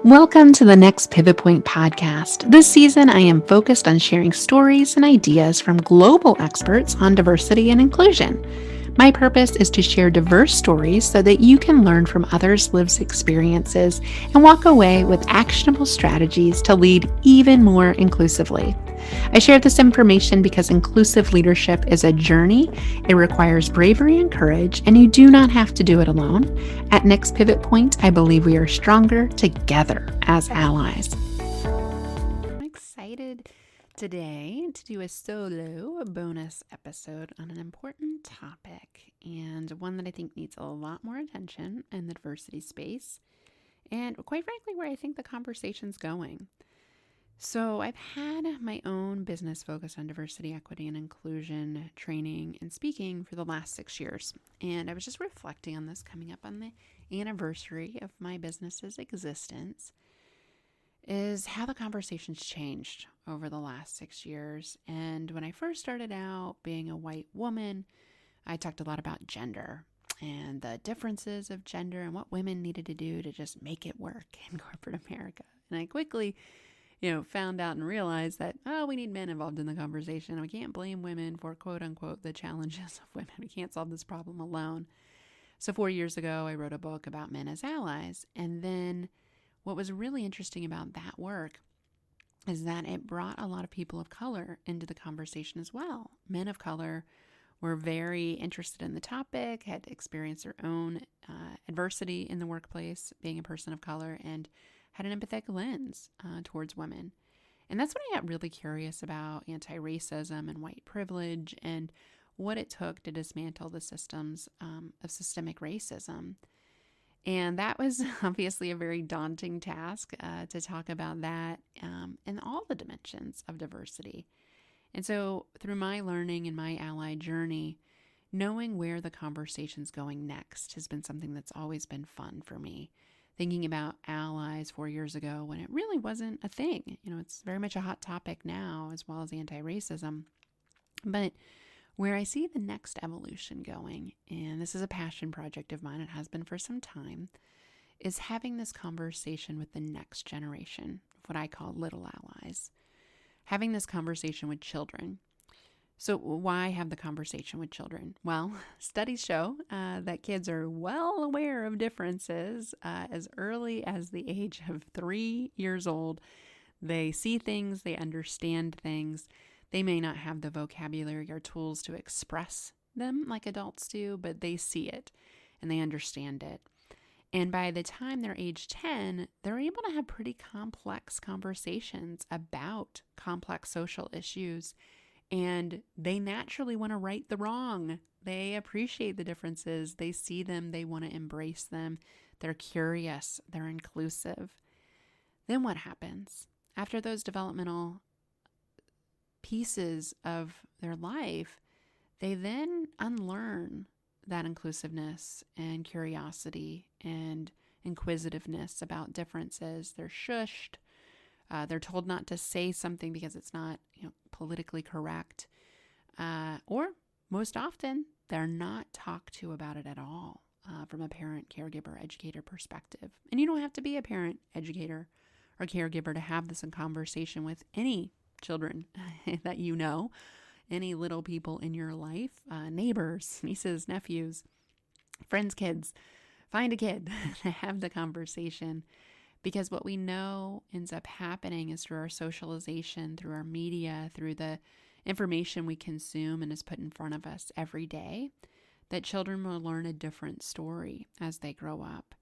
Welcome to the Next Pivot Point podcast. This season, I am focused on sharing stories and ideas from global experts on diversity and inclusion. My purpose is to share diverse stories so that you can learn from others' lived experiences and walk away with actionable strategies to lead even more inclusively. I share this information because inclusive leadership is a journey. It requires bravery and courage, and you do not have to do it alone. At Next Pivot Point, I believe we are stronger together as allies. I'm excited today to do a solo bonus episode on an important topic, and one that I think needs a lot more attention in the diversity space, and quite frankly, where I think the conversation's going. So I've had my own business focus on diversity, equity, and inclusion training and speaking for the last 6 years. And I was just reflecting on this coming up on the anniversary of my business's existence, is how the conversation's changed over the last 6 years. And when I first started out being a white woman, I talked a lot about gender and the differences of gender and what women needed to do to just make it work in corporate America. And I quickly found out and realized that, we need men involved in the conversation. We can't blame women for, quote unquote, the challenges of women. We can't solve this problem alone. So 4 years ago, I wrote a book about men as allies. And then what was really interesting about that work is that it brought a lot of people of color into the conversation as well. Men of color were very interested in the topic, had experienced their own adversity in the workplace, being a person of color, and had an empathetic lens towards women. And that's when I got really curious about anti-racism and white privilege and what it took to dismantle the systems of systemic racism. And that was obviously a very daunting task to talk about that and all the dimensions of diversity. And so through my learning and my ally journey, knowing where the conversation's going next has been something that's always been fun for me. Thinking about allies 4 years ago when it really wasn't a thing. It's very much a hot topic now, as well as anti-racism. But where I see the next evolution going, and this is a passion project of mine, it has been for some time, is having this conversation with the next generation, what I call little allies. Having this conversation with children. So why have the conversation with children? Well, studies show that kids are well aware of differences as early as the age of 3 years old. They see things, they understand things. They may not have the vocabulary or tools to express them like adults do, but they see it and they understand it. And by the time they're age 10, they're able to have pretty complex conversations about complex social issues. And they naturally want to right the wrong. They appreciate the differences. They see them. They want to embrace them. They're curious. They're inclusive. Then what happens? After those developmental pieces of their life, they then unlearn that inclusiveness and curiosity and inquisitiveness about differences. They're shushed. They're told not to say something because it's not, politically correct. Or most often, they're not talked to about it at all from a parent, caregiver, educator perspective. And you don't have to be a parent, educator, or caregiver to have this in conversation with any children that you know, any little people in your life, neighbors, nieces, nephews, friends' kids. Find a kid to have the conversation. Because what we know ends up happening is through our socialization, through our media, through the information we consume and is put in front of us every day, that children will learn a different story as they grow up.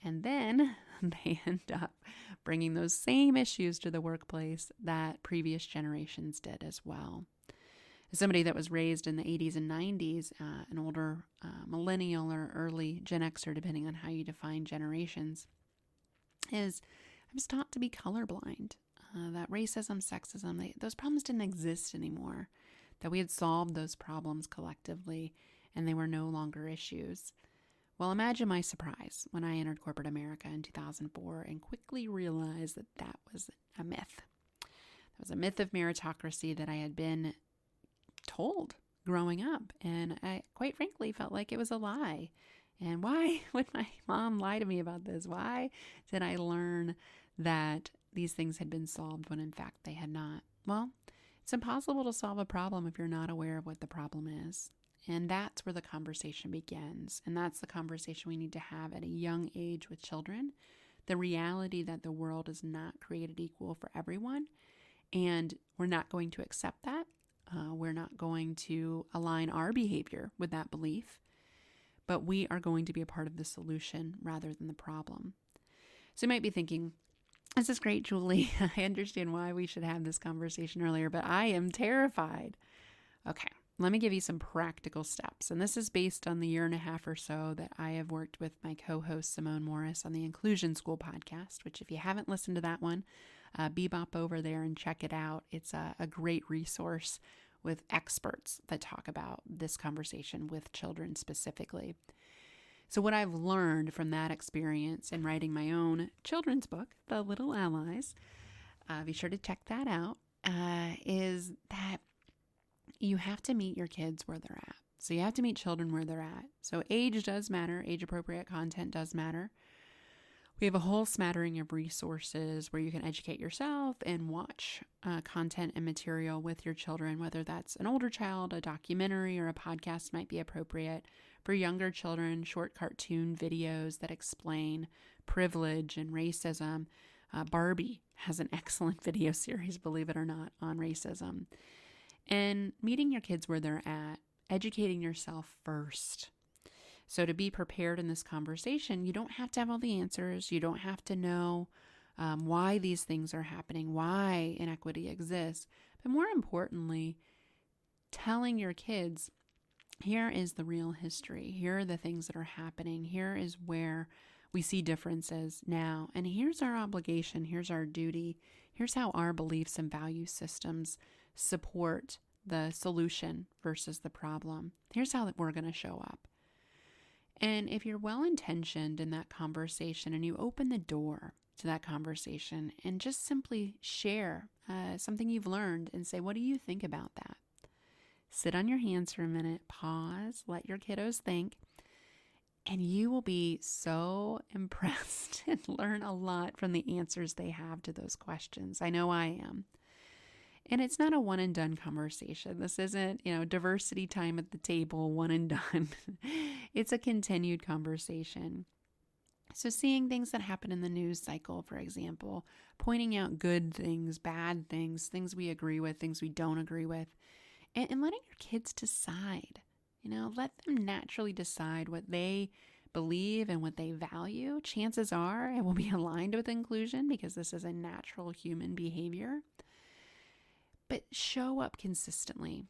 And then they end up bringing those same issues to the workplace that previous generations did as well. As somebody that was raised in the 80s and 90s, an older millennial or early Gen Xer, depending on how you define generations, I was taught to be colorblind, that racism, sexism, those problems didn't exist anymore, that we had solved those problems collectively and they were no longer issues. Well, imagine my surprise when I entered corporate America in 2004 and quickly realized that that was a myth. That was a myth of meritocracy that I had been told growing up, and I quite frankly felt like it was a lie. And why would my mom lie to me about this? Why did I learn that these things had been solved when in fact they had not. Well, it's impossible to solve a problem if you're not aware of what the problem is. And that's where the conversation begins. And that's the conversation we need to have at a young age with children. The reality that the world is not created equal for everyone. And we're not going to accept that. We're not going to align our behavior with that belief. But we are going to be a part of the solution rather than the problem. So you might be thinking, this is great, Julie. I understand why we should have this conversation earlier, but I am terrified. Okay, let me give you some practical steps. And this is based on the 1.5 years or so that I have worked with my co-host Simone Morris on the Inclusion School podcast, which if you haven't listened to that one, bebop over there and check it out. It's a great resource with experts that talk about this conversation with children specifically. So what I've learned from that experience in writing my own children's book, The Little Allies, be sure to check that out, is that you have to meet your kids where they're at. So you have to meet children where they're at. So age does matter. Age-appropriate content does matter. We have a whole smattering of resources where you can educate yourself and watch content and material with your children, whether that's an older child, a documentary, or a podcast might be appropriate. For younger children, short cartoon videos that explain privilege and racism. Barbie has an excellent video series, believe it or not, on racism. And meeting your kids where they're at, educating yourself first. So to be prepared in this conversation, you don't have to have all the answers. You don't have to know why these things are happening, why inequity exists. But more importantly, telling your kids, here is the real history. Here are the things that are happening. Here is where we see differences now. And here's our obligation. Here's our duty. Here's how our beliefs and value systems support the solution versus the problem. Here's how we're going to show up. And if you're well-intentioned in that conversation and you open the door to that conversation and just simply share something you've learned and say, what do you think about that? Sit on your hands for a minute, pause, let your kiddos think, and you will be so impressed and learn a lot from the answers they have to those questions. I know I am. And it's not a one and done conversation. This isn't, diversity time at the table, one and done. It's a continued conversation. So seeing things that happen in the news cycle, for example, pointing out good things, bad things, things we agree with, things we don't agree with, and letting your kids decide, let them naturally decide what they believe and what they value. Chances are it will be aligned with inclusion because this is a natural human behavior. But show up consistently.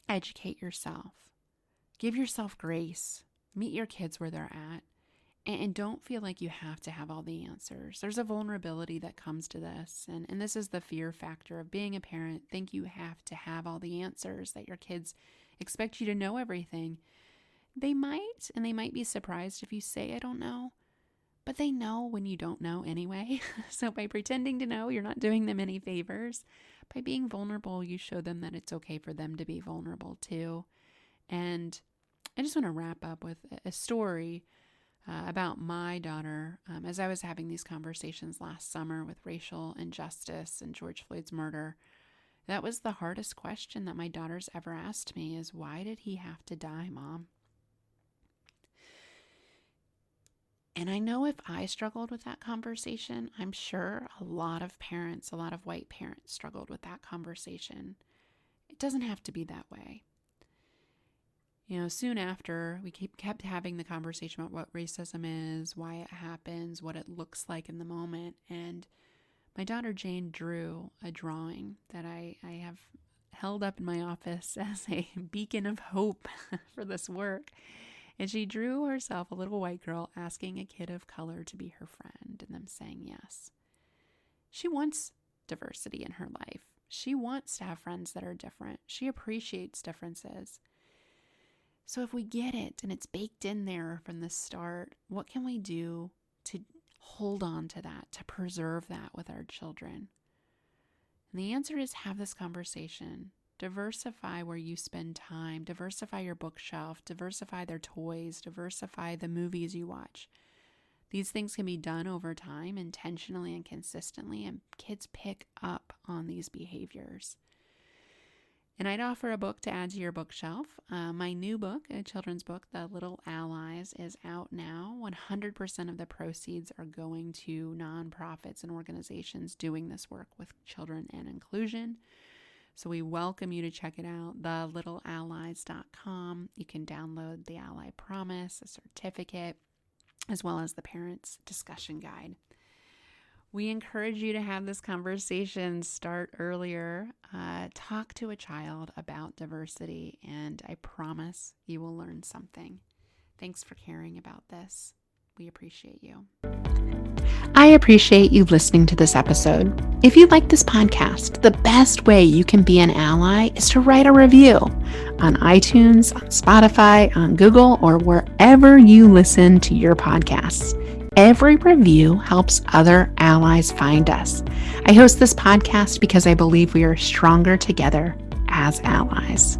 Educate yourself. Give yourself grace. Meet your kids where they're at. And don't feel like you have to have all the answers. There's a vulnerability that comes to this. And this is the fear factor of being a parent. Think you have to have all the answers, that your kids expect you to know everything. They might, and they might be surprised if you say, I don't know. But they know when you don't know anyway. So by pretending to know, you're not doing them any favors. By being vulnerable, you show them that it's okay for them to be vulnerable too. And I just want to wrap up with a story about my daughter. As I was having these conversations last summer with racial injustice and George Floyd's murder, that was the hardest question that my daughter's ever asked me is, why did he have to die, Mom? And I know if I struggled with that conversation, I'm sure a lot of parents, a lot of white parents struggled with that conversation. It doesn't have to be that way. Soon after, we kept having the conversation about what racism is, why it happens, what it looks like in the moment. And my daughter Jane drew a drawing that I have held up in my office as a beacon of hope for this work. And she drew herself a little white girl asking a kid of color to be her friend and them saying yes. She wants diversity in her life. She wants to have friends that are different. She appreciates differences. So if we get it and it's baked in there from the start, what can we do to hold on to that, to preserve that with our children? And the answer is have this conversation. Diversify where you spend time, diversify your bookshelf, diversify their toys, diversify the movies you watch. These things can be done over time, intentionally and consistently, and kids pick up on these behaviors. And I'd offer a book to add to your bookshelf. My new book, a children's book, The Little Allies, is out now. 100% of the proceeds are going to nonprofits and organizations doing this work with children and inclusion. So we welcome you to check it out, thelittleallies.com. You can download the Ally Promise, a certificate, as well as the Parents Discussion Guide. We encourage you to have this conversation start earlier. Talk to a child about diversity, and I promise you will learn something. Thanks for caring about this. We appreciate you. I appreciate you listening to this episode. If you like this podcast, the best way you can be an ally is to write a review on iTunes, on Spotify, on Google, or wherever you listen to your podcasts. Every review helps other allies find us. I host this podcast because I believe we are stronger together as allies.